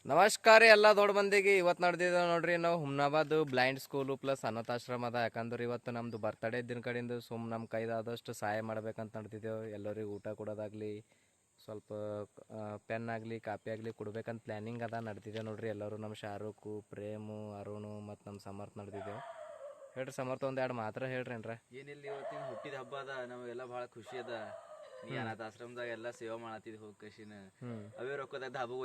ನಮಸ್ಕಾರ ಎಲ್ಲ ದೊಡ್ಡ ಮಂದಿಗೆ. ಇವತ್ತು ನಡೆದಿದೆ ನೋಡ್ರಿ, ನಾವು ಹುಮ್ನಾಬಾದ್ ಬ್ಲೈಂಡ್ ಸ್ಕೂಲು ಪ್ಲಸ್ ಅನಾಥಾಶ್ರಮ ಅದ. ಯಾಕಂದ್ರೆ ಇವತ್ತು ನಮ್ಮದು ಬರ್ತಡೇ ದಿನ ಕಡೆಯಿಂದ ನಮ್ಮ ಕೈದಾದಷ್ಟು ಸಹಾಯ ಮಾಡ್ಬೇಕಂತ ನಡೆದಿದ್ದೆವು. ಎಲ್ಲರಿಗೆ ಊಟ ಕೊಡೋದಾಗಲಿ, ಸ್ವಲ್ಪ ಪೆನ್ ಆಗಲಿ ಕಾಪಿ ಆಗಲಿ ಕೊಡ್ಬೇಕಂತ ಪ್ಲ್ಯಾನಿಂಗ್ ಅದ ನಡೆದಿದೆ ನೋಡ್ರಿ. ಎಲ್ಲರೂ ನಮ್ಮ ಶಾರುಖು, ಪ್ರೇಮು, ಅರುಣು ಮತ್ತು ನಮ್ಮ ಸಮರ್ಥ ನಡೆದಿದ್ದೆವು. ಹೇಳ್ರಿ ಸಮರ್ಥ, ಒಂದೆರಡು ಮಾತ್ರ ಹೇಳ್ರೇನ್ರ. ಏನಿಲ್ಲ, ಇವತ್ತಿನ ಹುಟ್ಟಿದ ಹಬ್ಬ ಅದ, ನಮಗೆಲ್ಲ ಭಾಳ ಖುಷಿ ಅದ. ನೀ ಅನಾಥ ಆಶ್ರಮದಾಗ ಎಲ್ಲ ಸೇವೆ ಮಾಡತ್ತಿದ್ ಹೋಗಿ ಕಶಿನ ಅವೇ ರೊಕ್ಕದಾಗ ಧಾಬು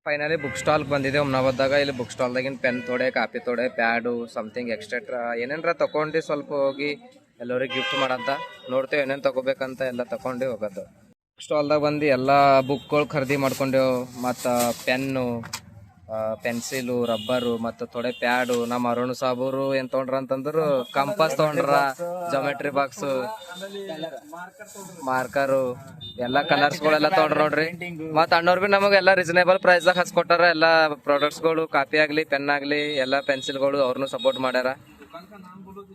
ಫೈನಲಿ ಬುಕ್ ಸ್ಟಾಲ್ಗೆ ಬಂದಿದೆ ಹುಮ್ನಾಬಾದ್ದಾಗ. ಇಲ್ಲಿ ಬುಕ್ ಸ್ಟಾಲ್ದಾಗಿನ ಪೆನ್ ತೋಡೆ, ಕಾಪಿ ತೋಡೆ, ಪ್ಯಾಡು, ಸಮಥಿಂಗ್ ಎಕ್ಸ್ಟ್ರಾ ಏನೇನ್ರ ತೊಗೊಂಡು ಸ್ವಲ್ಪ ಹೋಗಿ ಎಲ್ಲರಿಗೆ ಗಿಫ್ಟ್ ಮಾಡಂತ ನೋಡ್ತೇವೆ. ಏನೇನು ತೊಗೋಬೇಕಂತ ಎಲ್ಲ ತೊಗೊಂಡು ಹೋಗೋದು. ಬುಕ್ ಸ್ಟಾಲ್ದಾಗ ಬಂದು ಎಲ್ಲ ಬುಕ್ಗಳು ಖರೀದಿ ಮಾಡ್ಕೊಂಡೆವು. ಮತ್ತು ಪೆನ್ನು, ಪೆನ್ಸಿಲು, ರಬ್ಬರು ಮತ್ತು ಥೋಡೆ ಪ್ಯಾಡು. ನಮ್ಮ ಅರುಣ್ ಸಾಬೂರು ಏನು ತೊಗೊಂಡ್ರ ಅಂತಂದ್ರು ಕಂಪಾಸ್ ತೊಗೊಂಡ್ರ, ಜಾಮೆಟ್ರಿ ಬಾಕ್ಸು, ಮಾರ್ಕರು, ಎಲ್ಲ ಕಲರ್ಸ್ಗಳೆಲ್ಲ ತೊಗೊಂಡ್ರ ನೋಡ್ರಿ. ಮತ್ತು ಅಣ್ಣವ್ರು ಭೀ ನಮಗೆಲ್ಲ ರೀಸನೇಬಲ್ ಪ್ರೈಸ್ದಾಗ ಹಚ್ಕೊಟ್ಟಾರ. ಎಲ್ಲ ಪ್ರಾಡಕ್ಟ್ಸ್ಗಳು, ಕಾಪಿ ಆಗಲಿ, ಪೆನ್ ಆಗಲಿ, ಎಲ್ಲ ಪೆನ್ಸಿಲ್ಗಳು ಅವ್ರನ್ನೂ ಸಪೋರ್ಟ್ ಮಾಡ್ಯಾರ.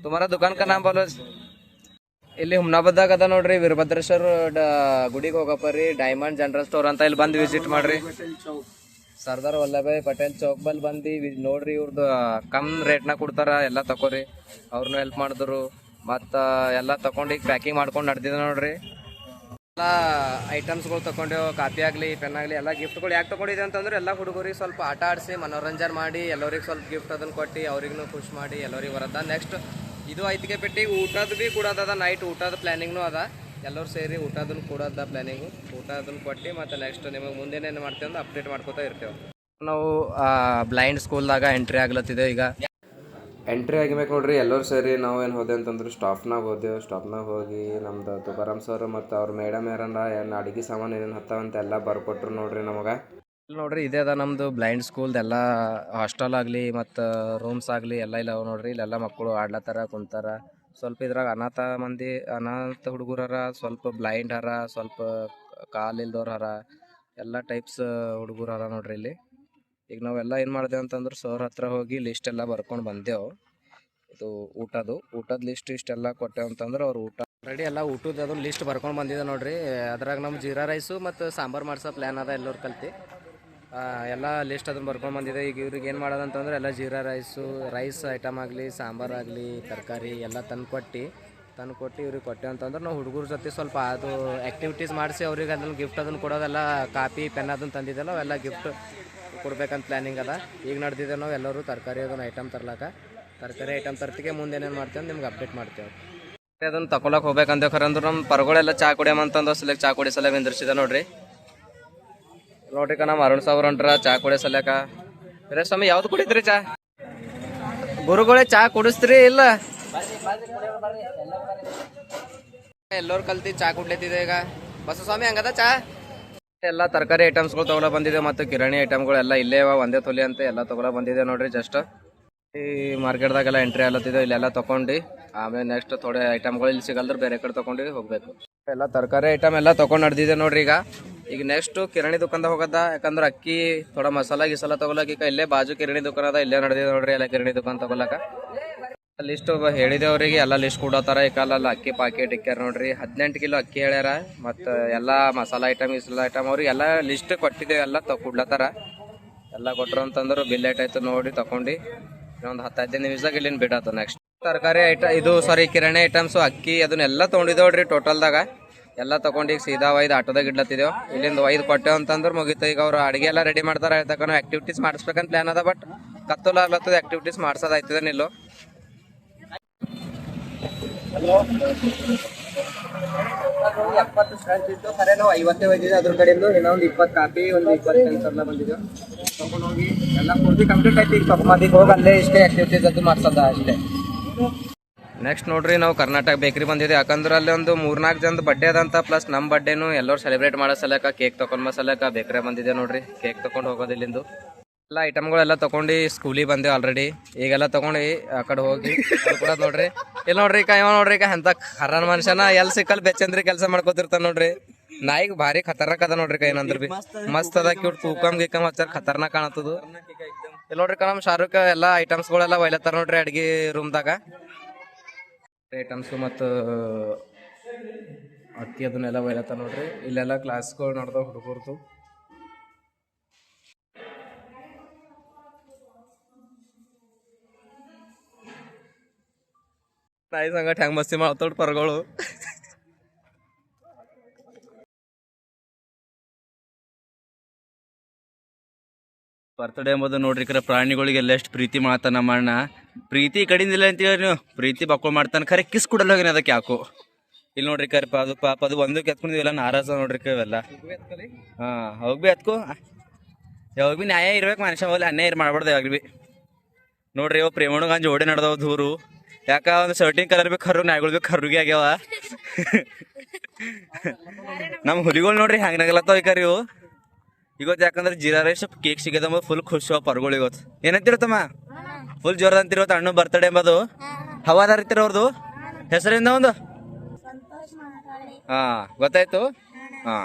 ತುಮಾರ ದುಕಾನ್ ಕ ನಾಮ್ ಬೋಲೋ. ಇಲ್ಲಿ ಹುಮ್ನಾಬಾದ್ದಾಗ ಅದ ನೋಡ್ರಿ, ವೀರಭದ್ರೇಶ್ವರ ಗುಡಿಗೆ ಹೋಗಪ್ಪ ರೀ, ಡೈಮಂಡ್ ಜನರಲ್ ಸ್ಟೋರ್ ಅಂತ. ಇಲ್ಲಿ ಬಂದು ವಿಸಿಟ್ ಮಾಡ್ರಿ. ಸರ್ದಾರ್ ವಲ್ಲಭಾಯ್ ಪಟೇಲ್ ಚೌಕ್ ಬಲ್ ಬಂದು ನೋಡ್ರಿ. ಇವ್ರದ್ದು ಕಮ್ ರೇಟ್ನಾಗ ಕೊಡ್ತಾರ, ಎಲ್ಲ ತಗೋರಿ. ಅವ್ರನ್ನೂ ಹೆಲ್ಪ್ ಮಾಡಿದ್ರು. ಮತ್ತು ಎಲ್ಲ ತಗೊಂಡು ಈಗ ಪ್ಯಾಕಿಂಗ್ ಮಾಡ್ಕೊಂಡು ನಡೆದಿದೆ ನೋಡ್ರಿ. ಎಲ್ಲ ಐಟಮ್ಸ್ಗಳು ತೊಗೊಂಡೆವು, ಕಾಪಿ ಆಗಲಿ, ಪೆನ್ ಆಗಲಿ, ಎಲ್ಲ ಗಿಫ್ಟ್ಗಳು ಯಾಕೆ ತೊಗೊಂಡಿದೆ ಅಂತಂದ್ರೆ ಎಲ್ಲ ಹುಡುಗರಿಗೆ ಸ್ವಲ್ಪ ಆಟ ಆಡಿಸಿ ಮನೋರಂಜನೆ ಮಾಡಿ ಎಲ್ಲರಿಗೆ ಸ್ವಲ್ಪ ಗಿಫ್ಟ್ ಅದನ್ನು ಕೊಟ್ಟು ಅವ್ರಿಗೂ ಖುಷಿ ಮಾಡಿ ಎಲ್ಲರಿಗೆ ಬರೋದ. ನೆಕ್ಸ್ಟ್ ಇದು ಐತಿಗೆ ಪೆಟ್ಟಿಗೆ ಊಟದ ಭೀ ಕೊಡೋದದ. ನೈಟ್ ಊಟದ ಪ್ಲ್ಯಾನಿಂಗ್ನೂ ಅದ. ಎಲ್ಲರೂ ಸೇರಿ ಊಟದನ್ನು ಕೊಡೋದ ಪ್ಲ್ಯಾನಿಂಗು. ಊಟ ಅದನ್ನು ಕೊಟ್ಟು ಮತ್ತು ನೆಕ್ಸ್ಟ್ ನಿಮಗೆ ಮುಂದೇನೇನು ಮಾಡ್ತೇವೆ ಅಂತ ಅಪ್ಡೇಟ್ ಮಾಡ್ಕೋತಾ ಇರ್ತೇವೆ. ನಾವು ಬ್ಲೈಂಡ್ ಸ್ಕೂಲ್ದಾಗ ಎಂಟ್ರಿ ಆಗ್ಲತ್ತಿದ್ದೇವೆ. ಈಗ ಎಂಟ್ರಿ ಆಗಿಬೇಕು ನೋಡ್ರಿ. ಎಲ್ಲರೂ ಸೇರಿ ನಾವು ಏನು ಹೋದೆ ಅಂತಂದ್ರೆ ಸ್ಟಾಫ್ನಾಗ ಹೋದೆವು. ಸ್ಟಾಫ್ನಾಗ ಹೋಗಿ ನಮ್ದು ತುಕಾರಾಮ್ ಸರ್ ಮತ್ತು ಅವ್ರ ಮೇಡಮ್ ಯಾರನ್ನ ಏನು ಅಡುಗೆ ಸಾಮಾನು ಏನೇನು ಹತ್ತಾವಂತ ಎಲ್ಲ ಬರ್ಕೊಟ್ರು ನೋಡ್ರಿ ನಮಗೆ. ಇಲ್ಲಿ ನೋಡ್ರಿ, ಇದೇ ಅದ ನಮ್ಮದು ಬ್ಲೈಂಡ್ ಸ್ಕೂಲ್ದೆಲ್ಲ ಹಾಸ್ಟೆಲ್ ಆಗಲಿ ಮತ್ತು ರೂಮ್ಸ್ ಆಗಲಿ ಎಲ್ಲ ಇಲ್ಲ ನೋಡ್ರಿ. ಇಲ್ಲೆಲ್ಲ ಮಕ್ಕಳು ಆಡ್ಲತ್ತಾರ, ಕುಂತಾರ. ಸ್ವಲ್ಪ ಇದ್ರಾಗ ಅನಾಥ ಹುಡುಗರು ಹರ, ಸ್ವಲ್ಪ ಬ್ಲೈಂಡ್ ಹರ, ಸ್ವಲ್ಪ ಕಾಲಿಲ್ದವ್ರು ಹರ, ಎಲ್ಲ ಟೈಪ್ಸ್ ಹುಡುಗರು ಹರ ನೋಡ್ರಿ ಇಲ್ಲಿ. ಈಗ ನಾವೆಲ್ಲ ಏನು ಮಾಡಿದೆವು ಅಂತಂದ್ರೆ ಸರ್ ಹತ್ರ ಹೋಗಿ ಲಿಸ್ಟ್ ಎಲ್ಲ ಬರ್ಕೊಂಡು ಬಂದೆವು. ಇದು ಊಟದ ಲಿಸ್ಟ್ ಇಷ್ಟೆಲ್ಲ ಕೊಟ್ಟೆವು ಅಂತಂದ್ರೆ ಅವ್ರು ಊಟ ರೆಡಿ ಎಲ್ಲ ಊಟದ ಅದು ಲಿಸ್ಟ್ ಬರ್ಕೊಂಡು ಬಂದಿದೆ ನೋಡ್ರಿ. ಅದ್ರಾಗ ನಮ್ಮ ಜೀರಾ ರೈಸು ಮತ್ತು ಸಾಂಬಾರು ಮಾಡ್ಸೋ ಪ್ಲ್ಯಾನ್ ಅದ. ಎಲ್ಲರೂ ಕಲ್ತು ಎಲ್ಲ ಲಿಸ್ಟ್ ಅದನ್ನು ಬರ್ಕೊಂಡು ಬಂದಿದೆ. ಈಗ ಇವ್ರಿಗೆ ಏನು ಮಾಡೋದಂತಂದ್ರೆ ಎಲ್ಲ ಜೀರಾ ರೈಸ್ ಐಟಮ್ ಆಗಲಿ, ಸಾಂಬಾರಾಗಲಿ, ತರಕಾರಿ ಎಲ್ಲ ತಂದು ಕೊಟ್ಟು ಇವ್ರಿಗೆ ಕೊಟ್ಟೆ ಅಂತಂದ್ರೆ ನಾವು ಹುಡುಗರ ಜೊತೆ ಸ್ವಲ್ಪ ಅದು ಆ್ಯಕ್ಟಿವಿಟೀಸ್ ಮಾಡಿಸಿ ಅವ್ರಿಗೆ ಅದನ್ನು ಗಿಫ್ಟ್ ಅದನ್ನು ಕೊಡೋದೆಲ್ಲ, ಕಾಪಿ ಪೆನ್ ಅದನ್ನು ತಂದಿದ್ದೆಲ್ಲ ಅವೆಲ್ಲ ಗಿಫ್ಟ್ ಕೊಡ್ಬೇಕಂತ ಪ್ಲ್ಯಾನಿಂಗ್ ಅದ. ಈಗ ನಡೆದಿದೆ ನಾವು ಎಲ್ಲರೂ ತರಕಾರಿ ಅದನ್ನು ಐಟಮ್ ತರಕಾರಿ ಐಟಮ್ ತರ್ತಿಗೆ ಮುಂದೆ ಏನೇನು ಮಾಡ್ತೇವೆ ನಿಮ್ಗೆ ಅಪ್ಡೇಟ್ ಮಾಡ್ತೇವೆ. ಅದನ್ನು ತಗೊಳಕ್ಕೆ ಹೋಗ್ಬೇಕಂತ ಖರಂದ್ರೆ ನಮ್ಮ ಪರಗಳೆಲ್ಲ ಚಾ ಕುಡಿಯಮಂತಂದು ಸಲಕ್ಕೆ ಚಾ ಕುಡಿ ಸಲ ನಿಂದಿರ್ಸಿದೆ ನೋಡ್ರಿ. ನಮ್ಮ ಅರುಣ್ ಸಾವ್ರು ಹೊಂಟ್ರ ಚಾ ಕುಡಿಯೋ ಸಲಕ. ಬೇರೆ ಸ್ವಾಮಿ ಯಾವ್ದು ಕುಡಿದ್ರಿ ಚಾ? ಗುರುಗಳೇ ಚಾ ಕುಡಿಸ್ತ್ರಿ ಇಲ್ಲ? ಎಲ್ಲರೂ ಕಲ್ತಿ ಚಾ ಕುಡ್ಲತ್ತಿದೆ ಈಗ. ಬಸ ಸ್ವಾಮಿ ಹಂಗದ ಚಾ. ಎಲ್ಲ ತರಕಾರಿ ಐಟಮ್ಸ್ಗಳು ತಗೊಳ ಬಂದಿದೆ ಮತ್ತು ಕಿರಾಣಿ ಐಟಮ್ಗಳು ಎಲ್ಲ ಇಲ್ಲೇ ಒಂದೇ ತೊಲಿ ಅಂತ ಎಲ್ಲ ತಗೊಳ ಬಂದಿದೆ ನೋಡ್ರಿ. ಜಸ್ಟ್ ಈ ಮಾರ್ಕೆಟ್ದಾಗೆಲ್ಲ ಎಂಟ್ರಿ ಆಗ್ಲತ್ತಿದೆ. ಇಲ್ಲೆಲ್ಲ ತೊಗೊಂಡು ಆಮೇಲೆ ನೆಕ್ಸ್ಟ್ ಥೋಡೆ ಐಟಮ್ಗಳು ಇಲ್ಲಿ ಸಿಗಲ್ದ್ರೆ ಬೇರೆ ಕಡೆ ತೊಗೊಂಡು ಹೋಗ್ಬೇಕು. ಎಲ್ಲ ತರಕಾರಿ ಐಟಮ್ ಎಲ್ಲ ತೊಗೊಂಡು ನಡೆದಿದೆ ನೋಡ್ರಿ. ಈಗ ನೆಕ್ಸ್ಟ್ ಕಿರಾಣಿ ದುಕಾನ್ದಾಗ ಹೋಗದ. ಯಾಕಂದ್ರೆ ಅಕ್ಕಿ ಥೋड़ा ಮಸಾಲ ಗಿಸಾಲ ತಗೊಳಕ ಈಗ ಇಲ್ಲೇ ಬಾಜು ಕಿರಾಣಿ ದುಕಾನ್ ಅದ, ಇಲ್ಲೇ ನಡೆದಿದೆ ನೋಡ್ರಿ. ಎಲ್ಲ ಕಿರಾಣಿ ದುಕಾನ್ ತಗೊಳಕ ಲಿಸ್ಟ್ ಹೇಳಿದೆ ಅವರಿಗೆ. ಎಲ್ಲ ಲಿಸ್ಟ್ ಕೊಡೋತಾರ. ಈ ಕಾಲಲ್ಲಿ ಅಕ್ಕಿ ಪಾಕೆಟ್ ಇಕ್ಕ್ಯಾರ ನೋಡ್ರಿ. 18 ಕಿಲೋ ಅಕ್ಕಿ ಹೇಳ್ಯಾರ. ಮತ್ತು ಎಲ್ಲ ಮಸಾಲ ಐಟಮ್ ಅವ್ರಿಗೆ ಎಲ್ಲ ಲಿಸ್ಟ್ ಕೊಟ್ಟಿದ್ದೇವೆ. ಎಲ್ಲ ಕೊಡ್ಲತ್ತಾರ. ಎಲ್ಲ ಕೊಟ್ರು ಅಂತಂದ್ರೆ ಬಿಲ್ ಆಯ್ತು ನೋಡಿ ತಗೊಂಡು ಇನ್ನೊಂದು 10-15 ನಿಮಿಷದಾಗ ಇಲ್ಲಿಂದ ಬಿಡಾತು. ನೆಕ್ಸ್ಟ್ ತರಕಾರಿ ಕಿರಾಣಿ ಐಟಮ್ಸು, ಅಕ್ಕಿ ಅದನ್ನೆಲ್ಲ ತೊಗೊಂಡಿದ್ದೇವೆ ನೋಡ್ರಿ. ಟೋಟಲ್ದಾಗ ಎಲ್ಲ ತೊಗೊಂಡು ಈಗ ಸೀದಾ ಒಯ್ದು ಆಟೋದಾಗ ಇಡ್ಲತ್ತಿದ್ದೇವೆ. ಇಲ್ಲಿಂದ ಒಯ್ದು ಕೊಟ್ಟೆವು ಅಂತಂದ್ರೆ ಮುಗೀತು. ಈಗ ಅವ್ರು ಅಡುಗೆ ಎಲ್ಲ ರೆಡಿ ಮಾಡ್ತಾರೆ. ಹೇಳ್ತಕ್ಕ ನಾವು ಆ್ಯಕ್ಟಿವಿಟೀಸ್ ಮಾಡಿಸ್ಬೇಕಂತ ಪ್ಲ್ಯಾನ್ ಅದ. ಬಟ್ ಕತ್ತಲಾಗ್ಲತ್ತದ, ಆ್ಯಕ್ಟಿವಿಟೀಸ್ ಮಾಡ್ಸೋದಾಯ್ತದೆ ನಿಲ್ಲು. 70 ಸ್ಟ್ರೆಂತ್ ಇತ್ತು ಖರೆ, ನಾವು 50 ಒಯ್ದಿದ್ದೆ. ಅದ್ರ ಕಡೆಯಿಂದ ಇನ್ನೊಂದು 20 ಕಾಪಿ, ಒಂದು 20 ಪೆನ್ಸರ್ಲ ಬಂದಿದ್ದೆವು. ತೊಗೊಂಡು ಹೋಗಿ ಎಲ್ಲ ಪೂರ್ತಿ ಕಂಪ್ಲೀಟ್ ಆಯ್ತು. ಈಗ ತಗೊಂಬಂದಿಗೆ ಹೋಗಿ ಅಲ್ಲೇ ಇಷ್ಟೇ ಆ್ಯಕ್ಟಿವಿಟೀಸ್ ಅದು ಮಾಡ್ಸೋದ ಅಷ್ಟೇ. ನೆಕ್ಸ್ಟ್ ನೋಡ್ರಿ, ನಾವು ಕರ್ನಾಟಕ ಬೇಕ್ರಿ ಬಂದಿದೆ. ಯಾಕಂದ್ರೆ ಅಲ್ಲಿ ಒಂದು 3-4 ಜನದ ಬಡ್ಡೆ ಅದಂತ, ಪ್ಲಸ್ ನಮ್ಮ ಬಡ್ಡೆನು ಎಲ್ಲರೂ ಸೆಲೆಬ್ರೇಟ್ ಮಾಡೋ ಸಲಕ ಕೇಕ್ ತೊಗೊಂಡು ಸಲಕ ಬೇಕ್ರಿ ಬಂದಿದೆ ನೋಡ್ರಿ. ಕೇಕ್ ತೊಗೊಂಡು ಹೋಗೋದು ಇಲ್ಲಿಂದು. ಎಲ್ಲ ಐಟಮ್ಗಳೆಲ್ಲ ತೊಗೊಂಡು ಸ್ಕೂಲಿಗೆ ಬಂದೇವು ಆಲ್ರೆಡಿ. ಈಗೆಲ್ಲ ತೊಗೊಂಡು ಆ ಕಡೆ ಹೋಗಿ ಕೊಡೋದು ನೋಡ್ರಿ. ಇಲ್ಲಿ ನೋಡ್ರಿ ಇವ ನೋಡ್ರಿ ಎಂತ ಖರಾನ್ ಮನುಷ್ಯನ ಎಲ್ಲಿ ಸಿಕ್ಕಲ್ ಬೆಚ್ಚಂದ್ರಿ ಕೆಲಸ ಮಾಡ್ಕೋತಿರ್ತಾನ ನೋಡ್ರಿ. ನಾಯಿಗೆ ಭಾರಿ ಖತರ್ನಾಕ್ ಅದ ನೋಡ್ರಿ. ಏನಂದ್ರೆ ಭೀ ಮಸ್ತ್ ಅದ, ಕ್ಯೂಟ್ ತೂಕಮ್ ಗಿಕಮ್ ಹಚ್ಚಾರ, ಖತರ್ನಾಕ್ ಕಾಣತ್ತದ. ಇಲ್ಲಿ ನೋಡ್ರಿ ನಮ್ಮ ಶಾರುಖ್ ಎಲ್ಲ ಐಟಮ್ಸ್ಗಳೆಲ್ಲ ಒಯ್ಲತ್ತಾರ ನೋಡ್ರಿ ಅಡ್ಗೆ ರೂಮ್ದಾಗ. ಐಟಮ್ಸು ಮತ್ತು ಅಕ್ಕಿ ಅದನ್ನೆಲ್ಲ ಒಯ್ಲತ್ತಾರ ನೋಡ್ರಿ. ಇಲ್ಲೆಲ್ಲ ಕ್ಲಾಸ್ಗಳು ನಡೆದವು ಹುಡುಗರ್ದು. ನಾಯಿ ಸಂಗಟ ಹೆಂಗ್ ಮಸ್ತಿ ಮಾಡ್ತಾವ್ ಪರ್ಗಳು. ಬರ್ತಡೇ ಎಂಬುದು ನೋಡ್ರಿ ಪ್ರಾಣಿಗಳಿಗೆಲ್ಲ ಎಷ್ಟು ಪ್ರೀತಿ ಮಾಡ್ತಾನ ನಮ್ಮ ಅಣ್ಣ. ಪ್ರೀತಿ ಕಡಿಂದಿಲ್ಲ ಅಂತೀವಿ ನೀವು, ಪ್ರೀತಿ ಬಕ್ಕೊಳ್ ಮಾಡ್ತಾನೆ. ಖರೆ ಕಿಸ್ ಕೊಡಲ್ಲ ಹೋಗಿನ ಅದಕ್ಕೆ ಯಾಕೋ. ಇಲ್ಲಿ ನೋಡ್ರಿ ಅದು ಪಾಪ ಅದು ಒಂದಕ್ಕೆ ಎತ್ಕೊಂಡಿವೆಲ್ಲ ನಾರಾಜ ನೋಡ್ರಿ ಇವೆಲ್ಲ. ಹಾ ಹೋಗ್ ಬಿ ಎತ್ಕೋ, ಯಾವಾಗ ಬಿ ನ್ಯಾಯ ಇರ್ಬೇಕು ಮನುಷ್ಯ, ಹೋಗ್ಲಿ ಅನ್ಯಾಯ ಮಾಡ್ಬಾರ್ದು ಯಾವಾಗ ಬಿ. ನೋಡ್ರಿ ಅವ್ ಪ್ರೇಮಣಗ ಜೋಡಿ ನಡೆದವ್ ದೂರು. ಯಾಕ ಒಂದು ಶರ್ಟಿಂಗ್ ಕಲರ್ ಬಿ ಕರ್ರು, ನಾಯಿಗಳು ಬಿ ಕರ್ರುಗೆ ಆಗ್ಯಾವ. ನಮ್ ಹುಲಿಗಳು ನೋಡ್ರಿ ಹಂಗನಾಗಲತ್ತಾವ ಈ ಕರಿ ಇವು ಇವತ್ತು. ಯಾಕಂದ್ರೆ ಜೀರಾ ರೈಸ್ ಕೇಕ್ ಸಿಗದ ಫುಲ್ ಖುಷಿ ಅವ ಪರ್ಗಳು ಇವತ್ತು. ಏನಂತಿರತ್ತಮ್ಮ ಫುಲ್ ಜೋರದ ಅಂತಿರತ್ತ ಅಣ್ಣ ಬರ್ತಡೇ ಎಂಬುದು. ಹವಾದಾರ ಇರ್ತೀರ ಅವ್ರದ್ದು ಹೆಸರಿಂದ ಒಂದು. ಹಾ ಗೊತ್ತಾಯ್ತು. ಹಾ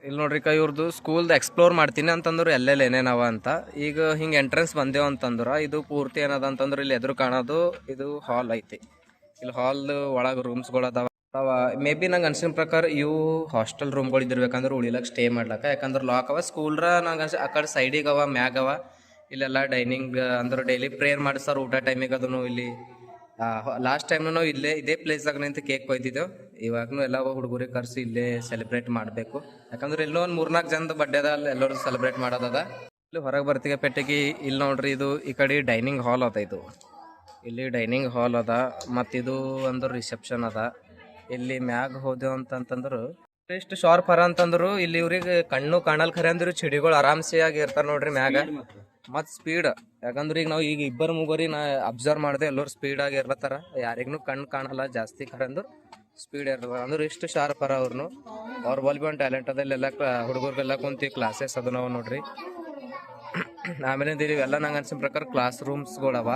ಇಲ್ಲಿ ನೋಡ್ರಿ ಇವ್ರದ್ದು ಸ್ಕೂಲ್ದು ಎಕ್ಸ್ಪ್ಲೋರ್ ಮಾಡ್ತೀನಿ ಅಂತಂದ್ರು ಎಲ್ಲೆಲ್ಲಿ ಏನೇನವ ಅಂತ. ಈಗ ಹಿಂಗೆ ಎಂಟ್ರೆನ್ಸ್ ಬಂದೇವು ಅಂತಂದ್ರ ಇದು ಪೂರ್ತಿ ಏನದ ಅಂತಂದ್ರೆ ಇಲ್ಲಿ ಎದುರು ಕಾಣೋದು ಇದು ಹಾಲ್ ಐತಿ. ಇಲ್ಲಿ ಹಾಲ್ ಒಳಗೆ ರೂಮ್ಸ್ಗಳು ಅದಾವ. ಮೇ ಬಿ ನಂಗೆ ಅನ್ಸಿನ ಪ್ರಕಾರ ಇವು ಹಾಸ್ಟೆಲ್ ರೂಮ್ಗಳು ಇದ್ದಿರ್ಬೇಕಂದ್ರೆ ಉಳಿಲಕ್ಕೆ ಸ್ಟೇ ಮಾಡ್ಲಕ್ಕ. ಯಾಕಂದ್ರೆ ಲಾಕ್ ಅವ ಸ್ಕೂಲ್ರ ನಂಗೆ ಆ ಕಡೆ ಸೈಡಿಗೆ ಅವ ಮ್ಯಾಗ ಅವ. ಇಲ್ಲೆಲ್ಲ ಡೈನಿಂಗ್ ಅಂದ್ರೆ ಡೈಲಿ ಪ್ರೇಯರ್ ಮಾಡಿಸ್ತಾರೆ ಊಟ ಟೈಮಿಗೆ. ಅದನ್ನು ಇಲ್ಲಿ ಲಾಸ್ಟ್ ಟೈಮ್ನು ನಾವು ಇದೇ ಪ್ಲೇಸ್ದಾಗ ನಿಂತು ಕೇಕ್ ಕೊಯ್ತಿದ್ದೆವು. ಇವಾಗೂ ಎಲ್ಲ ಹುಡುಗರಿಗೆ ಕರೆಸಿ ಇಲ್ಲೇ ಸೆಲೆಬ್ರೇಟ್ ಮಾಡಬೇಕು. ಯಾಕಂದ್ರೆ ಎಲ್ಲೋ ಒಂದು 3-4 ಜನದ ಬರ್ಡೇ ಅದ, ಅಲ್ಲಿ ಎಲ್ಲರೂ ಸೆಲೆಬ್ರೇಟ್ ಮಾಡೋದದ. ಇಲ್ಲಿ ಹೊರಗೆ ಬರ್ತಿಗೆ ಪೆಟ್ಟಿಗೆ ಇಲ್ಲಿ ನೋಡ್ರಿ ಇದು ಈ ಕಡೆ ಡೈನಿಂಗ್ ಹಾಲ್ ಅದ. ಇದು ಇಲ್ಲಿ ಡೈನಿಂಗ್ ಹಾಲ್ ಅದ ಮತ್ತು ಇದು ಒಂದು ರಿಸೆಪ್ಷನ್ ಅದ. ಇಲ್ಲಿ ಮ್ಯಾಗ ಹೋದೆವು ಅಂತಂತಂದ್ರು ಎಷ್ಟು ಶಾರ್ಪ್ ಹರ ಅಂತಂದ್ರು ಇಲ್ಲಿ ಇವ್ರಿಗೆ ಕಣ್ಣು ಕಾಣಲ್. ಖರೆ ಅಂದ್ರು ಚಿಡಿಗಳು ಆರಾಮ್ಸೆ ಆಗಿ ಇರ್ತಾರ ನೋಡ್ರಿ ಮ್ಯಾಗ. ಮತ್ತು ಸ್ಪೀಡ್, ಯಾಕಂದ್ರೆ ಈಗ ನಾವು ಈಗ ಇಬ್ಬರು ಮೂಗರಿ ನಾ ಅಬ್ಸರ್ವ್ ಮಾಡಿದೆ ಎಲ್ಲರೂ ಸ್ಪೀಡ್ ಆಗಿ ಇರ್ಲತ್ತಾರ. ಯಾರಿಗೂ ಕಣ್ಣು ಕಾಣಲ್ಲ ಜಾಸ್ತಿ. ಖರೆ ಅಂದ್ರೆ ಸ್ಪೀಡ್ ಇರ್ತದ ಅಂದ್ರೆ ಇಷ್ಟು ಶಾರ್ಪ್ ಹರ ಅವ್ರನ್ನು. ಅವ್ರ ಬಲ್ ಬಿ ಒಂದು ಟ್ಯಾಲೆಂಟ್ ಅದ. ಇಲ್ಲೆಲ್ಲ ಹುಡುಗರಿಗೆಲ್ಲ ಕುಂತು ಕ್ಲಾಸಸ್ ಅದು ನಾವು ನೋಡ್ರಿ. ಆಮೇಲೆ ಇವೆಲ್ಲ ನಂಗೆ ಅನ್ಸಿನ ಪ್ರಕಾರ ಕ್ಲಾಸ್ ರೂಮ್ಸ್ಗಳವ.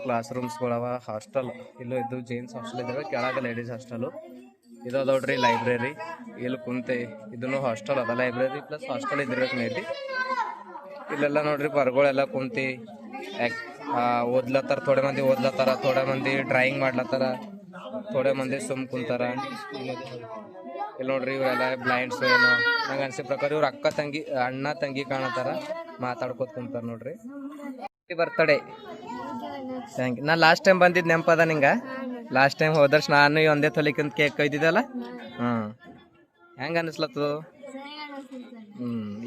ಕ್ಲಾಸ್ ರೂಮ್ಸ್ಗಳವ. ಹಾಸ್ಟೆಲ್ ಇಲ್ಲೂ ಇದ್ದು ಜೇನ್ಸ್ ಹಾಸ್ಟೆಲ್ ಇದ್ದಾವೆ, ಕೆಳಗೆ ಲೇಡೀಸ್ ಹಾಸ್ಟೆಲು. ಇದು ನೋಡ್ರಿ ಲೈಬ್ರರಿ. ಇಲ್ಲಿ ಕುಂತೆ ಇದನ್ನು ಹಾಸ್ಟೆಲ್ ಅದ, ಲೈಬ್ರರಿ ಪ್ಲಸ್ ಹಾಸ್ಟೆಲ್ ಇದ್ದಿರ್ಬೇಕು ಮೇ ಬಿ. ಇಲ್ಲೆಲ್ಲ ನೋಡ್ರಿ ಪರ್ಗಳೆಲ್ಲ ಕುಂತಿ ಓದ್ಲತ್ತಾರ. ಥೋಡೆ ಮಂದಿ ಓದ್ಲತ್ತಾರ, ಥೋಡೆ ಮಂದಿ ಡ್ರಾಯಿಂಗ್ ಮಾಡ್ಲತ್ತಾರ, ಥೋಡೆ ಮಂದಿ ಸುಮ್ ಕುಂತಾರ. ಇಲ್ಲಿ ನೋಡ್ರಿ ಇವರೆಲ್ಲ ಬ್ಲೈಂಡ್ಸ್ ಏನೋ ನಂಗೆ ಅನ್ಸಿದ ಪ್ರಕಾರ ಇವ್ರ ಅಣ್ಣ ತಂಗಿ ಕಾಣತ್ತಾರ, ಮಾತಾಡ್ಕೋತ ಕುಂತಾರ ನೋಡ್ರಿ. Birthday thank you. ನಾ ಲಾಸ್ಟ್ ಟೈಮ್ ಬಂದಿದ್ದು ನೆನಪದ ನಿಂಗೆ? ಲಾಸ್ಟ್ ಟೈಮ್ ಹೋದರ್ಸ್ ನಾನು ಒಂದೇ ತೊಲಿಕಂತ ಕೇಕ್ ಕೊಯ್ದಿದ್ದಲ್ಲ. ಹೆಂಗೆ ಅನಿಸ್ಲತ್ತದು?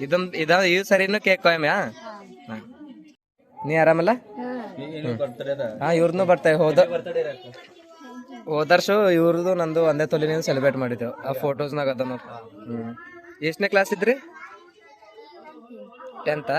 ಇದು ಸರಿನೂ ಕೇಕ್ ಕೊಯ್ಮ್ಯಾ? ನೀ ಆರಾಮಲ್ಲ? ಇವ್ರದ್ದು ಬರ್ತಾರೆ. ಹೋದರ್ಷು ಇವ್ರದ್ದು ನಂದು ಒಂದೇ ತೊಲಿನ ಸೆಲೆಬ್ರೇಟ್ ಮಾಡಿದ್ದೆವು. ಆ ಫೋಟೋಸ್ನಾಗ ಅದ ನೋಡಿ. ಎಷ್ಟನೇ ಕ್ಲಾಸ್ ಇದ್ರಿ? 10th.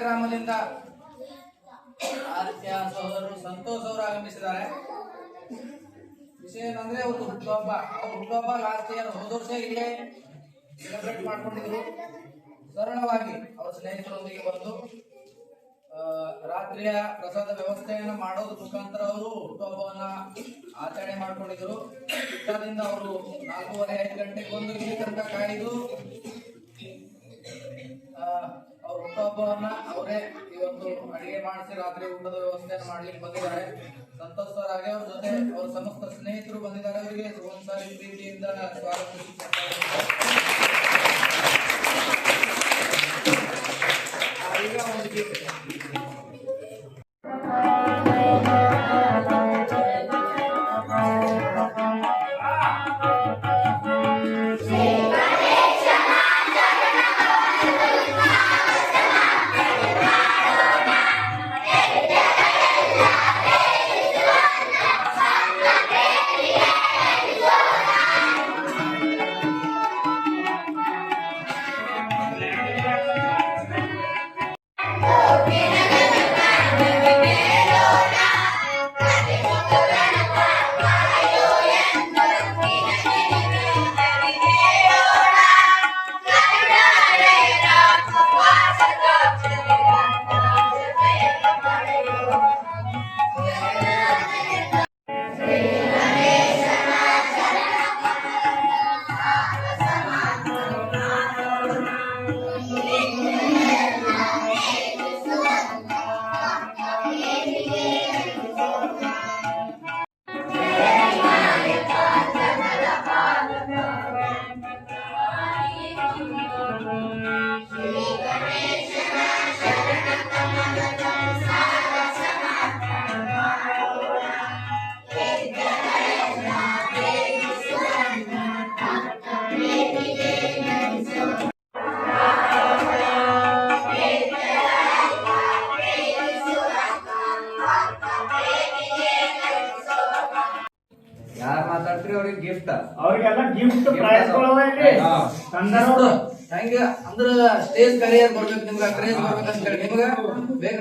ಗ್ರಾಮದಿಂದ ಆದಿತ್ಯ ಸಹೋದರರು ಸಂತೋಷ್ ಅವರು ಆಗಮಿಸಿದ್ದಾರೆ. ವಿಷಯ ಏನಂದ್ರೆ ಅವ್ರದ್ದು ಹುಟ್ಟುಹಬ್ಬ ಲಾಸ್ಟ್ ಇಯರ್ ಹೋದ ವರ್ಷ ಇಲ್ಲೇ ಸೆಲೆಬ್ರೇಟ್ ಮಾಡ್ಕೊಂಡಿದ್ರು. ಸರಳವಾಗಿ ಅವ್ರ ಸ್ನೇಹಿತರೊಂದಿಗೆ ಬಂದು ರಾತ್ರಿಯ ಪ್ರಸಾದ ವ್ಯವಸ್ಥೆಯನ್ನು ಮಾಡೋದ್ರ ಮುಖಾಂತರ ಅವರು ಹುಟ್ಟುಹಬ್ಬವನ್ನ ಆಚರಣೆ ಮಾಡ್ಕೊಂಡಿದ್ರು. ಊಟದಿಂದ ಅವರು 4:30-5 ಗಂಟೆಗೆ ಬಂದು ಇಲ್ಲಿ ತನಕ ಕಾಯ್ದು ಅವ್ರ ಹುಟ್ಟುಹಬ್ಬವನ್ನ ಅವರೇ ಇವತ್ತು ಅಡಿಗೆ ಮಾಡಿಸಿ ರಾತ್ರಿ ಊಟದ ವ್ಯವಸ್ಥೆಯನ್ನು ಮಾಡ್ಲಿಕ್ಕೆ ಬಂದಿದ್ದಾರೆ. ಸಂತೋಷ್ ಸರ್ ಹಾಗೆ ಅವ್ರ ಜೊತೆ ಅವ್ರ ಸಮಸ್ತ ಸ್ನೇಹಿತರು ಬಂದಿದ್ದಾರೆ. ಅವರಿಗೆ ಒಂದ್ಸಾರಿ ಪ್ರೀತಿಯಿಂದ ಗಿಫ್ಟ್ ಅವ್ರಿಗೆಲ್ಲ ಗಿಫ್ಟ್ ಪ್ರೈಸ್ ಹೆಂಗ ಅಂದ್ರ ಸ್ಟೇಜ್ ಕರಿಯರ್ ಬರ್ಬೇಕು ನಿಮ್ಗ ಕ್ರೇಜ್ ಬರ್ಬೇಕಂತ ಹೇಳಿ ನಿಮ್ಗ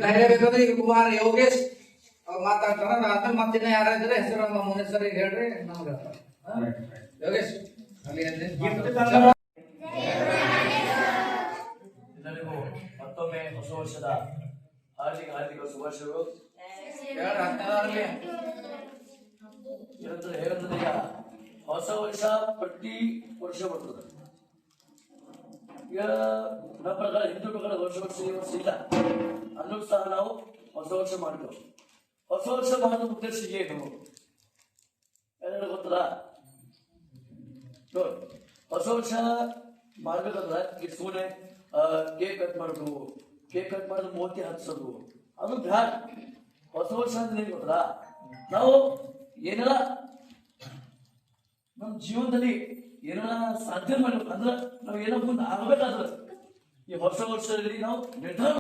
ಧೈರ್ಯ ಬೇಕಂದ್ರೆ ಈಗ ಕುಮಾರ್ ಯೋಗೇಶ್ ಅವ್ರು ಮಾತಾಡ್ತಾರ ಅದ್ಮೇಲೆ ಮತ್ತಿನ್ನ ಯಾರ ಇದ್ರೆ ಹೆಸರು ಮುಂದಿನ ಸರಿ ಹೇಳ್ರಿ ನಮ್ಗ ಯೋಗೇಶ್ ಅಲ್ಲಿ ಎಲ್ಲರಿಗೂ ಮತ್ತೊಮ್ಮೆ ಹೊಸ ವರ್ಷದ ಹಾರ್ದಿಕ ಹಾರ್ದಿಕ ಶುಭಾಶಯಗಳು. ಹೇಳಂದ್ರೆ ಹೊಸ ವರ್ಷ ಪ್ರತಿ ವರ್ಷ ಬರ್ತದೆ. ಈಗ ನಮ್ಮ ಪ್ರಕಾರ ಹಿಂದೂ ಪ್ರಕಾರ ವರ್ಷ ಈ ವರ್ಷ ಇಲ್ಲ ಅನ್ನೋದು ಸಹ ನಾವು ಹೊಸ ವರ್ಷ ಮಾಡಿದೆವು. ಹೊಸ ವರ್ಷ ಮಾಡಿದ ಉದ್ದೇಶ ಏನು ಎಲ್ಲರೂ ಗೊತ್ತದ? ಹೊಸ ವರ್ಷ ಮಾಡ್ಬೇಕಂದ್ರೆ ಈ ಸುಮ್ಮನೆ ಕೇಕ್ ಕಟ್ ಮಾಡೋದು, ಕೇಕ್ ಕಟ್ ಮಾಡೋದು, ಮೋತಿ ಹಚ್ಚೋದು ಅದು ಬ್ಯಾಡ. ಹೊಸ ವರ್ಷ ಅಂದ್ರೆ ಏನ್ ಗೊತ್ತಲ್ಲ, ನಾವು ಏನೆಲ್ಲ ನಮ್ಮ ಜೀವನದಲ್ಲಿ ಏನೆಲ್ಲ ಸಾಧ್ಯ ಮಾಡ್ಬೇಕು ಅಂದ್ರೆ ನಾವು ಏನೋ ಮುಂದೆ ಆಗ್ಬೇಕಾದ್ರೆ ಈ ಹೊಸ ವರ್ಷದಲ್ಲಿ ನಾವು ನಿರ್ಧಾರ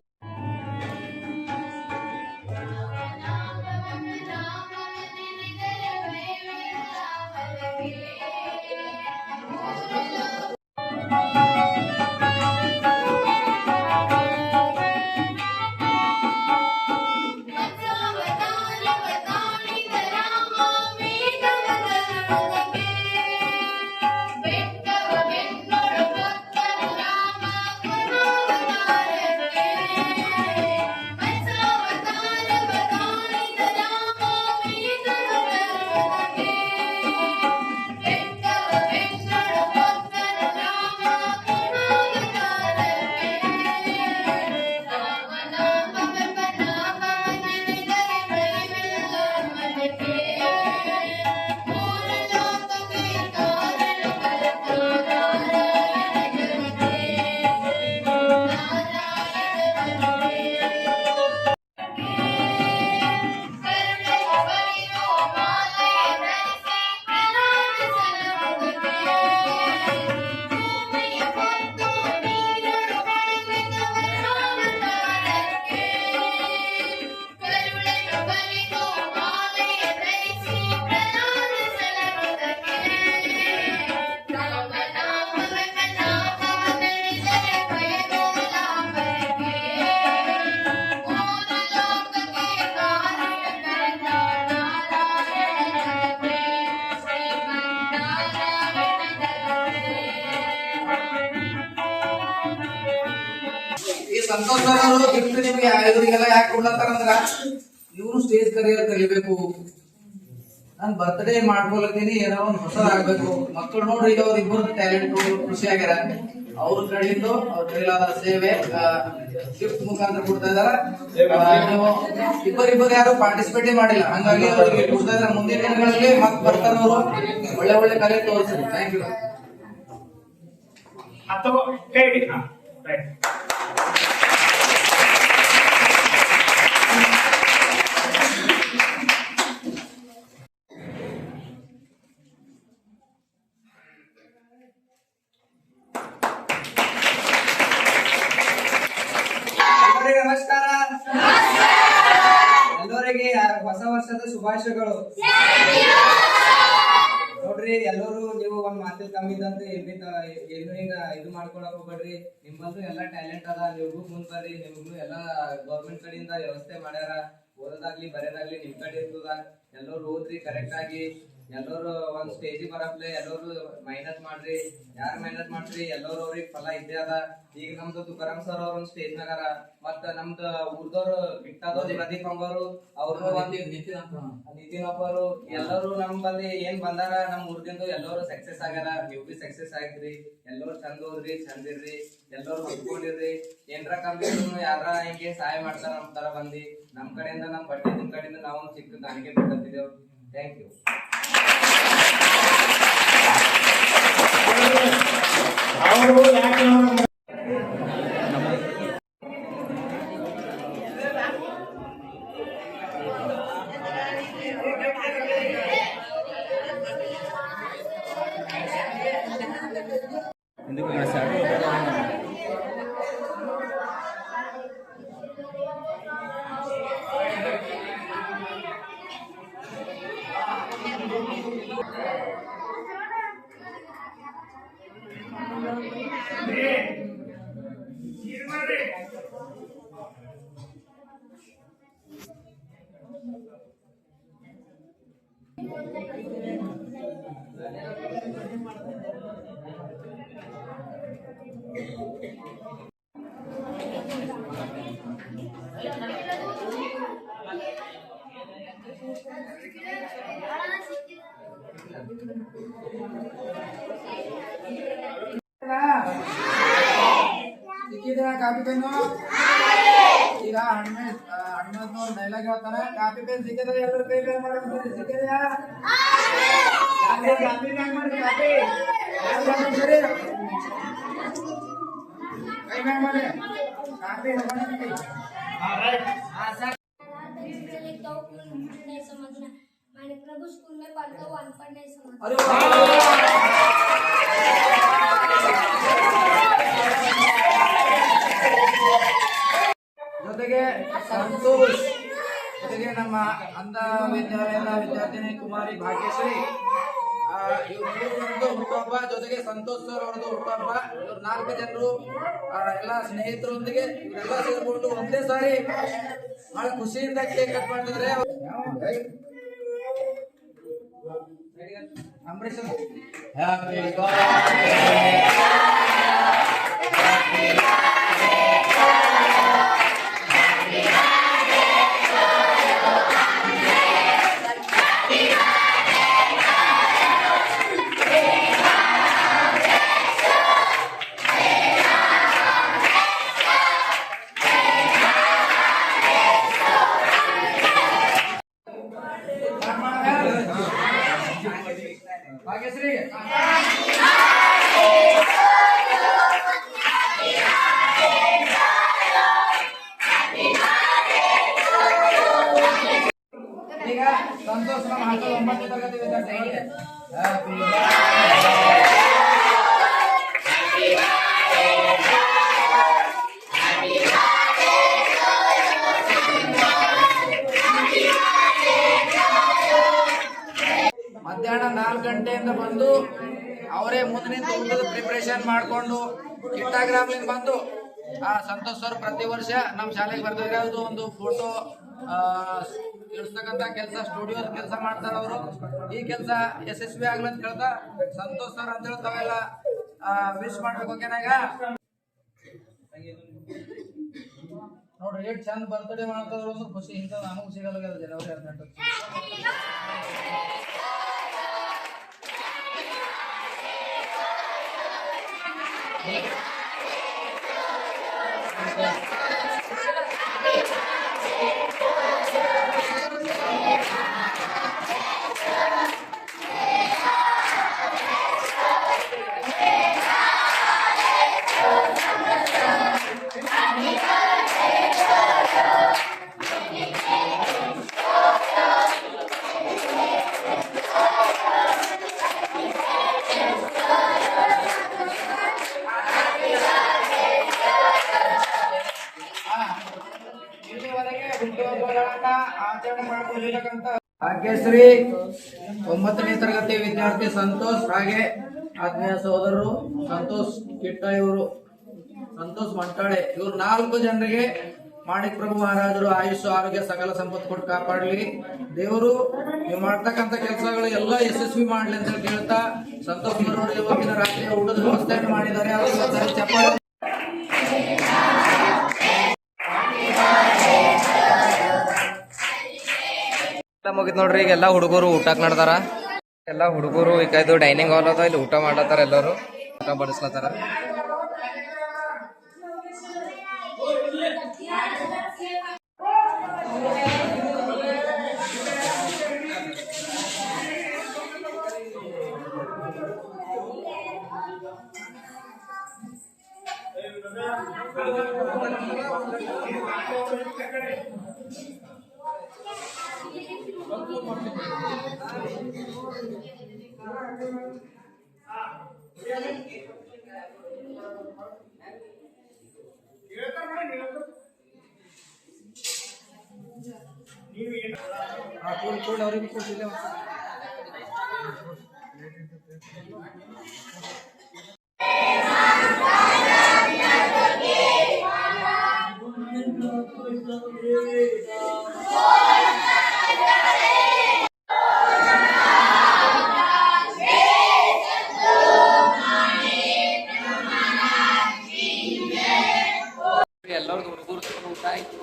ಸಂತೋಷ್ ಸರ್ ಅವರು ಗಿಫ್ಟ್ ನಿಮ್ಗೆ ಇವರಿಗೆಲ್ಲ ಯಾಕೆ ಕೊಡ್ಲತ್ತಾರಂದ್ರ ಇವ್ರು ಸ್ಟೇಜ್ ಕರಿಯರ್ ಕಲಿಬೇಕು, ನಾನ್ ಬರ್ತ್ಡೇ ಮಾಡ್ಕೊಳತ್ತೀನಿ, ಏನೋ ಒಂದ್ ಹೊಸದಾಗ್ಬೇಕು. ಮಕ್ಕಳು ನೋಡ್ರಿ ಈಗ ಅವ್ರ ಇಬ್ಬರು ಟ್ಯಾಲೆಂಟ್ ಖುಷಿ ಆಗ್ಯಾರ. ಅವ್ರ ಕಡೆಯಿಂದ ಅವ್ರ ಕೈಲಾದ ಸೇವೆ ಗಿಫ್ಟ್ ಮುಖಾಂತರ ಕೊಡ್ತಾ ಇದಾರ. ನೀವು ಇಬ್ಬರಿಬ್ಬರು ಯಾರು ಪಾರ್ಟಿಸಿಪೇಟ್ ಮಾಡಿಲ್ಲ, ಹಂಗಾಗಿ ಅವ್ರಿಗೆ ಕೊಡ್ತಾ ಇದಾರೆ. ಮುಂದಿನ ದಿನಗಳಲ್ಲಿ ಮತ್ ಬರ್ತಾರ ಅವರು ಒಳ್ಳೆ ಒಳ್ಳೆ ಕಲೆ ತೋರಿಸ್ರಿ. Thank you. ನಮಸ್ಕಾರ. ಎಲ್ಲರಿಗೆ ಹೊಸ ವರ್ಷದ ಶುಭಾಶಯಗಳು. ನೋಡ್ರಿ, ಎಲ್ಲರೂ ನೀವು ಒಂದ್ ಮಾತಿಲ್ ಕಮ್ಮಿ ಇದ್ದಂತ ಏನು ಹಿಂಗ ಇದು ಮಾಡ್ಕೊಳಕ್ ಹೋಗ್ಬೇಡ್ರಿ. ನಿಮ್ಮಲ್ಲೂ ಎಲ್ಲಾ ಟ್ಯಾಲೆಂಟ್ ಅದ, ನಿಮ್ಗೂ ಮುಂದ್ ಬರ್ರಿ. ನಿಮ್ಗೂ ಎಲ್ಲಾ ಗೌರ್ಮೆಂಟ್ ಕಡೆಯಿಂದ ವ್ಯವಸ್ಥೆ ಮಾಡ್ಯಾರ. ಓದೋದಾಗ್ಲಿ ಬರೆಯೋದಾಗ್ಲಿ ನಿಮ್ ಕಡೆ ಇರ್ತದ. ಎಲ್ಲರೂ ಓದ್ರಿ ಕರೆಕ್ಟ್ ಆಗಿ. ಎಲ್ಲರೂ ಒಂದ್ ಸ್ಟೇಜಿಗೆ ಬರಪ್ಲೆ ಎಲ್ಲರೂ ಮೆಹನತ್ ಮಾಡ್ರಿ. ಯಾರು ಮೆಹನತ್ ಮಾಡ್ರಿ ಎಲ್ಲರೂ ಅವ್ರಿಗೆ ಫಲ ಇದ್ದೇ ಅದ. ಈಗ ನಮ್ದು ತುಕಾರಾಮ್ ಸರ್ ಅವ್ರ ಒಂದ್ ಸ್ಟೇಜ್ ನಾಗಾರ, ಮತ್ತ ನಮ್ದು ಊರ್ದವ್ರು ಬಿಟ್ಟದವ್ರು ಪ್ರದೀಪ್ ಅಂಬರು ಅವ್ರು ನಿತಿನ್ ಅಪ್ಪರು ಎಲ್ಲರೂ ನಮ್ ಬಂದಿ ಏನ್ ಬಂದಾರ ನಮ್ ಊರ್ದಿಂದ ಎಲ್ಲರೂ ಸಕ್ಸೆಸ್ ಆಗ್ಯಾರ. ನೀವು ಬಿ ಸಕ್ಸೆಸ್ ಆಗಿದ್ರಿ. ಎಲ್ಲರೂ ಚಂದ ಓದ್ರಿ, ಚಂದ ಇರ್ರಿ, ಎಲ್ಲರೂ ಹೊಂದ್ಕೊಂಡಿರ್ರಿ. ಏನ್ರ ಕಮ್ಮಿ ಇದ್ರು ಯಾರ ಹಿಂಗೆ ಸಹಾಯ ಮಾಡ್ತಾರ ನಮ್ ತರ ಬಂದಿ. ನಮ್ ಕಡೆಯಿಂದ ನಮ್ ಬಟ್ಟೆ ನಿಮ್ ಕಡೆಯಿಂದ ನಾವು ಚಿಕ್ಕ ಕಾಣಿಕೆ ಬಿಟ್ಟಿದ್ದೇವೆ. Thank you. ಸಿಕ್ಕಿದ್ರೆ ಕಾಪಿ ಪೆನ್ನು ಈಗ ಹಣ್ಣು ಡೈಲಾಗ್ ಹೇಳ್ತಾನೆ. ಕಾಪಿ ಪೆನ್ ಸಿಕ್ಕಿದ್ರೆ ಎಲ್ಲರೂ ಕೈ ಮೇಲೆ ಮಾಡ್ತಾರೆ. ಸಿಕ್ಕಿದ್ಯಾ? ಕಾಪಿ ಕೈ ಮೇಲೆ ಮಾಡಿ ಕಾಪಿ मैंने प्रभु स्कूल में पढ़ता हूँ अनपढ़ नहीं समझता। ಜೊತೆಗೆ ಸಂತೋಷ್, ಜೊತೆಗೆ ನಮ್ಮ ಅಂಧ ವಿದ್ಯಾಲಯದ ವಿದ್ಯಾರ್ಥಿನಿ ಕುಮಾರಿ ಭಾಗ್ಯಶ್ರೀ, ಇವ್ರದ್ದು ಹುಟ್ಟುಹಬ್ಬ, ಜೊತೆಗೆ ಸಂತೋಷ್ ಸರ್ ಅವ್ರದ್ದು ಹುಟ್ಟುಹಬ್ಬ. ಇವ್ರು 4 ಜನರು ಎಲ್ಲ ಸ್ನೇಹಿತರೊಂದಿಗೆ ಇವರೆಲ್ಲ ಸೇರ್ಕೊಂಡು ಒಂದೇ ಸಾರಿ ಬಹಳ ಖುಷಿಯಿಂದ ಕೇಕ್ ಕಟ್ ಮಾಡ್ತಿದ್ರೆ. ಅಂಬರೀಷ್ ಭಾಗ್ಯಶ್ರೀ ಈಗ ಸಂತೋಷ್ ನಮ್ಮ 9ನೇ ತರಗತಿ ವಿದ್ಯಾರ್ಥಿಗಳಿಗೆ ಮಧ್ಯಾಹ್ನ 4 ಗಂಟೆಯಿಂದ ಬಂದು ಅವರೇ ಮುಂದೆ ನಿಂತು ಊಟದ ಪ್ರಿಪರೇಷನ್ ಮಾಡಿಕೊಂಡು ಕಿಟ್ಟಾಗ್ರಾಮ್ಲಿಂದ ಬಂದು ಸಂತೋಷ್ ಸರ್ ಪ್ರತಿ ವರ್ಷ ನಮ್ಮ ಶಾಲೆಗೆ ಬರ್ತಿರೋದು ಒಂದು ಫೋಟೋ ಇಳಿಸ್ತಕ್ಕಂಥ ಕೆಲಸ, ಸ್ಟುಡಿಯೋದ ಕೆಲಸ ಮಾಡ್ತಾರೆ ಅವರು. ಈ ಕೆಲಸ ಯಶಸ್ವಿ ಆಗ್ಲಿ ಅಂತ ಕೇಳ್ತಾ ಸಂತೋಷ್ ಸರ್ ಅಂತ ಹೇಳಿ ತಾವೆಲ್ಲ ವಿಶ್ ಮಾಡ್ಬೇಕು. ಓಕೆನಾಗ ನೋಡ್ರಿ ಎಷ್ಟು ಚಂದ ಬರ್ತ್ಡೇ ಮಾಡ್ತಾದ್ರು ಒಂದು ಖುಷಿ. ಇಂಥ ನಮಗೂ ಸಿಗಲ್ಲ ಜನವರಿ 18. ಆಚರಣೆ ಮಾಡಿಕೊಂಡಿರತಕ್ಕಂತ ಭಾಗ್ಯಶ್ರೀ 9ನೇ ತರಗತಿ ವಿದ್ಯಾರ್ಥಿ ಸಂತೋಷ್, ಹಾಗೆ ಆತ್ಮೀಯ ಸಹೋದರರು ಸಂತೋಷ್ ಕಿಟ್ಟ, ಇವರು ಸಂತೋಷ್ ಮಂಟಾಳೆ, ಇವ್ರು 4 ಜನರಿಗೆ ಮಾಣಿಕ್ ಪ್ರಭು ಮಹಾರಾಜರು ಆಯುಷ್ ಆರೋಗ್ಯ ಸಕಲ ಸಂಪತ್ತು ಕೊಟ್ಟು ಕಾಪಾಡಲಿ. ದೇವರು ನೀವು ಮಾಡ್ತಕ್ಕಂಥ ಕೆಲಸಗಳು ಎಲ್ಲ ಯಶಸ್ವಿ ಮಾಡ್ಲಿ ಅಂತ ಕೇಳ್ತಾ ಸಂತೋಷ್ ಅವರು ಇವತ್ತಿನ ರಾತ್ರಿ ಊಟದ ವ್ಯವಸ್ಥೆಯನ್ನು ಮಾಡಿದ್ದಾರೆ. ಅವ್ರಿಗೆ ಚಪ್ಪಾಳೆ. ಮುಗಿತ್ ನೋಡ್ರಿ. ಈಗ ಎಲ್ಲಾ ಹುಡುಗರು ಊಟಕ್ಕೆ ನಡ್ದಾರ. ಎಲ್ಲಾ ಹುಡುಗರು ಈಗ ಇದು ಡೈನಿಂಗ್ ಹಾಲ್ ಅದ, ಇಲ್ಲಿ ಊಟ ಮಾಡತ್ತಾರ. ಎಲ್ಲರೂ ಊಟ ಬಡಿಸ್ಲತ್ತಾರ. ಅವ್ರಿಗೆ ಕೊಟ್ಟಿಲ್ಲ. ಎಲ್ಲರದು ಹುಡುಗರು ಊಟ ಆಯ್ತು,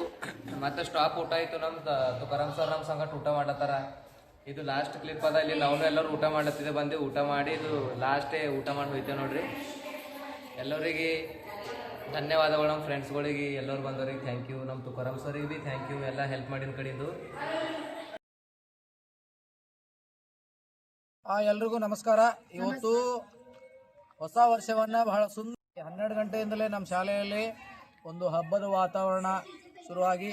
ಮತ್ತೆ ಸ್ಟಾಪ್ ಊಟ ಆಯ್ತು. ನಮ್ದು ತುಕಾರಾಮ್ ಸರ್ ನಮ್ಮ ಸಂಗಟ ಊಟ ಮಾಡತ್ತಾರ. ಇದು ಲಾಸ್ಟ್ ಕ್ಲಿಪ್ ಅದ. ಇಲ್ಲಿ ನಾವು ಎಲ್ಲರೂ ಊಟ ಮಾಡ್ಲತ್ತಿದ್ದೆ, ಬಂದು ಊಟ ಮಾಡಿ ಇದು ಲಾಸ್ಟೇ ಊಟ ಮಾಡಿ ಹೋಯ್ತೇವೆ ನೋಡ್ರಿ. ಎಲ್ಲರಿಗೆ ಧನ್ಯವಾದಗಳು. ನಮ್ಮ ಫ್ರೆಂಡ್ಸ್ಗಳಿಗೆ ಎಲ್ಲರೂ ಬಂದವ್ರಿಗೆ ಥ್ಯಾಂಕ್ ಯು. ನಮ್ಮ ತುಕಾರಾಮ್ ಸರಿಗೆ ಭೀ ಥ್ಯಾಂಕ್ ಯು, ಎಲ್ಲ ಹೆಲ್ಪ್ ಮಾಡಿದ ಕಡೆಯಿಂದ. ಎಲ್ರಿಗೂ ನಮಸ್ಕಾರ. ಇವತ್ತು ಹೊಸ ವರ್ಷವನ್ನ ಬಹಳ ಸುಂದರ 12 ಗಂಟೆಯಿಂದಲೇ ನಮ್ಮ ಶಾಲೆಯಲ್ಲಿ ಒಂದು ಹಬ್ಬದ ವಾತಾವರಣ ಶುರುವಾಗಿ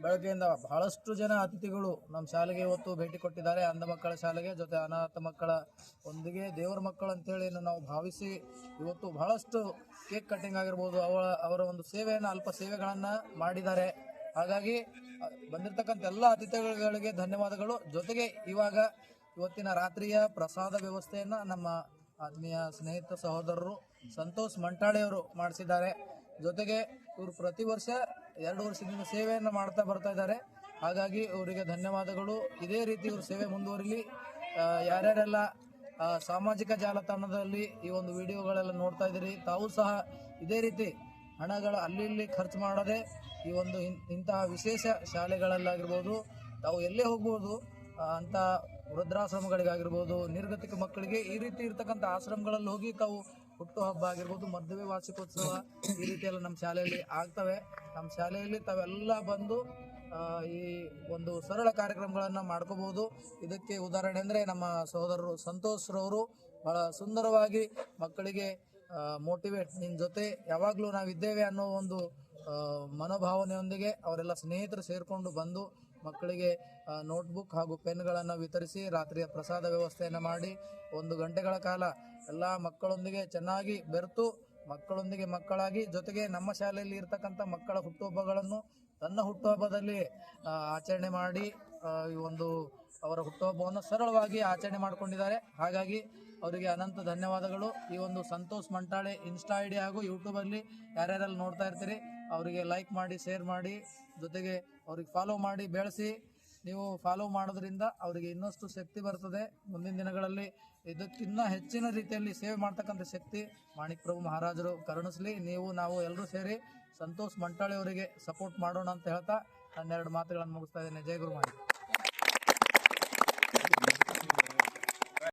ಬೆಳಗ್ಗೆಯಿಂದ ಬಹಳಷ್ಟು ಜನ ಅತಿಥಿಗಳು ನಮ್ಮ ಶಾಲೆಗೆ ಇವತ್ತು ಭೇಟಿ ಕೊಟ್ಟಿದ್ದಾರೆ. ಅಂಧ ಮಕ್ಕಳ ಶಾಲೆಗೆ, ಜೊತೆ ಅನಾಥ ಮಕ್ಕಳ ಒಂದಿಗೆ ದೇವರ ಮಕ್ಕಳು ಅಂತೇಳಿ ನಾವು ಭಾವಿಸಿ ಇವತ್ತು ಬಹಳಷ್ಟು ಕೇಕ್ ಕಟ್ಟಿಂಗ್ ಆಗಿರ್ಬೋದು, ಅವರ ಒಂದು ಸೇವೆಯನ್ನು, ಅಲ್ಪ ಸೇವೆಗಳನ್ನು ಮಾಡಿದ್ದಾರೆ. ಹಾಗಾಗಿ ಬಂದಿರತಕ್ಕಂಥ ಎಲ್ಲ ಅತಿಥಿಗಳಿಗೆ ಧನ್ಯವಾದಗಳು. ಜೊತೆಗೆ ಇವತ್ತಿನ ರಾತ್ರಿಯ ಪ್ರಸಾದ ವ್ಯವಸ್ಥೆಯನ್ನು ನಮ್ಮ ಆತ್ಮೀಯ ಸ್ನೇಹಿತ ಸಹೋದರರು ಸಂತೋಷ್ ಮಂಟಾಳೆಯವರು ಮಾಡಿಸಿದ್ದಾರೆ. ಜೊತೆಗೆ ಇವರು ಪ್ರತಿ ವರ್ಷ 2 ವರ್ಷದಿಂದ ಸೇವೆಯನ್ನು ಮಾಡ್ತಾ ಬರ್ತಾ ಇದ್ದಾರೆ. ಹಾಗಾಗಿ ಅವರಿಗೆ ಧನ್ಯವಾದಗಳು. ಇದೇ ರೀತಿ ಇವರು ಸೇವೆ ಮುಂದುವರಿಲಿ. ಯಾರ್ಯಾರೆಲ್ಲ ಸಾಮಾಜಿಕ ಜಾಲತಾಣದಲ್ಲಿ ಈ ಒಂದು ವಿಡಿಯೋಗಳೆಲ್ಲ ನೋಡ್ತಾ ಇದ್ದೀರಿ, ತಾವು ಸಹ ಇದೇ ರೀತಿ ಹಣಗಳ ಅಲ್ಲಿ ಇಲ್ಲಿ ಖರ್ಚು ಮಾಡದೆ ಈ ಒಂದು ಇಂತಹ ವಿಶೇಷ ಶಾಲೆಗಳಲ್ಲಾಗಿರ್ಬೋದು, ತಾವು ಎಲ್ಲೇ ಹೋಗ್ಬೋದು ಅಂತ ವೃದ್ಧಾಶ್ರಮಗಳಿಗಾಗಿರ್ಬೋದು, ನಿರ್ಗತಿಕ ಮಕ್ಕಳಿಗೆ ಈ ರೀತಿ ಇರ್ತಕ್ಕಂಥ ಆಶ್ರಮಗಳಲ್ಲಿ ಹೋಗಿ ತಾವು ಹುಟ್ಟುಹಬ್ಬ ಆಗಿರ್ಬೋದು, ಮದುವೆ ವಾರ್ಷಿಕೋತ್ಸವ ಈ ರೀತಿ ಎಲ್ಲ ನಮ್ಮ ಶಾಲೆಯಲ್ಲಿ ಆಗ್ತವೆ. ನಮ್ಮ ಶಾಲೆಯಲ್ಲಿ ತಾವೆಲ್ಲ ಬಂದು ಈ ಒಂದು ಸರಳ ಕಾರ್ಯಕ್ರಮಗಳನ್ನು ಮಾಡ್ಕೋಬಹುದು. ಇದಕ್ಕೆ ಉದಾಹರಣೆ ಅಂದರೆ ನಮ್ಮ ಸಹೋದರರು ಸಂತೋಷ್ರವರು ಬಹಳ ಸುಂದರವಾಗಿ ಮಕ್ಕಳಿಗೆ ಮೋಟಿವೇಟ್, ನಿನ್ನ ಜೊತೆ ಯಾವಾಗಲೂ ನಾವಿದ್ದೇವೆ ಅನ್ನೋ ಒಂದು ಮನೋಭಾವನೆಯೊಂದಿಗೆ ಅವರೆಲ್ಲ ಸ್ನೇಹಿತರು ಸೇರಿಕೊಂಡು ಬಂದು ಮಕ್ಕಳಿಗೆ ನೋಟ್ಬುಕ್ ಹಾಗೂ ಪೆನ್ಗಳನ್ನು ವಿತರಿಸಿ ರಾತ್ರಿಯ ಪ್ರಸಾದ ವ್ಯವಸ್ಥೆಯನ್ನು ಮಾಡಿ 1 ಗಂಟೆಗಳ ಕಾಲ ಎಲ್ಲ ಮಕ್ಕಳೊಂದಿಗೆ ಚೆನ್ನಾಗಿ ಬೆರೆತು ಮಕ್ಕಳೊಂದಿಗೆ ಮಕ್ಕಳಾಗಿ, ಜೊತೆಗೆ ನಮ್ಮ ಶಾಲೆಯಲ್ಲಿ ಇರ್ತಕ್ಕಂಥ ಮಕ್ಕಳ ಹುಟ್ಟುಹಬ್ಬಗಳನ್ನು ತನ್ನ ಹುಟ್ಟುಹಬ್ಬದಲ್ಲಿ ಆಚರಣೆ ಮಾಡಿ ಈ ಒಂದು ಅವರ ಹುಟ್ಟುಹಬ್ಬವನ್ನು ಸರಳವಾಗಿ ಆಚರಣೆ ಮಾಡಿಕೊಂಡಿದ್ದಾರೆ. ಹಾಗಾಗಿ ಅವರಿಗೆ ಅನಂತ ಧನ್ಯವಾದಗಳು. ಈ ಒಂದು ಸಂತೋಷ್ ಮಂಟಾಳೆ ಇನ್ಸ್ಟಾ ಐಡಿ ಹಾಗೂ ಯೂಟ್ಯೂಬಲ್ಲಿ ಯಾರ್ಯಾರೆಲ್ಲ ನೋಡ್ತಾ ಇರ್ತೀರಿ ಅವರಿಗೆ ಲೈಕ್ ಮಾಡಿ, ಶೇರ್ ಮಾಡಿ, ಜೊತೆಗೆ ಅವ್ರಿಗೆ ಫಾಲೋ ಮಾಡಿ ಬೆಳೆಸಿ. ನೀವು ಫಾಲೋ ಮಾಡೋದ್ರಿಂದ ಅವರಿಗೆ ಇನ್ನಷ್ಟು ಶಕ್ತಿ ಬರ್ತದೆ. ಮುಂದಿನ ದಿನಗಳಲ್ಲಿ ಇದಕ್ಕಿನ್ನ ಹೆಚ್ಚಿನ ರೀತಿಯಲ್ಲಿ ಸೇವೆ ಮಾಡ್ತಕ್ಕಂಥ ಶಕ್ತಿ ಮಾಣಿಕ್ ಪ್ರಭು ಮಹಾರಾಜರು ಕರುಣಿಸಲಿ. ನಾವು ಎಲ್ಲರೂ ಸೇರಿ ಸಂತೋಷ್ ಮಂಟಾಳೆ ಅವರಿಗೆ ಸಪೋರ್ಟ್ ಮಾಡೋಣ ಅಂತ ಹೇಳ್ತಾ ನನ್ನ 2 ಮಾತುಗಳನ್ನು ಮುಗಿಸ್ತಾ ಇದ್ದೇನೆ. ಜೈ ಗುರು ಮಾಣಿಕ್.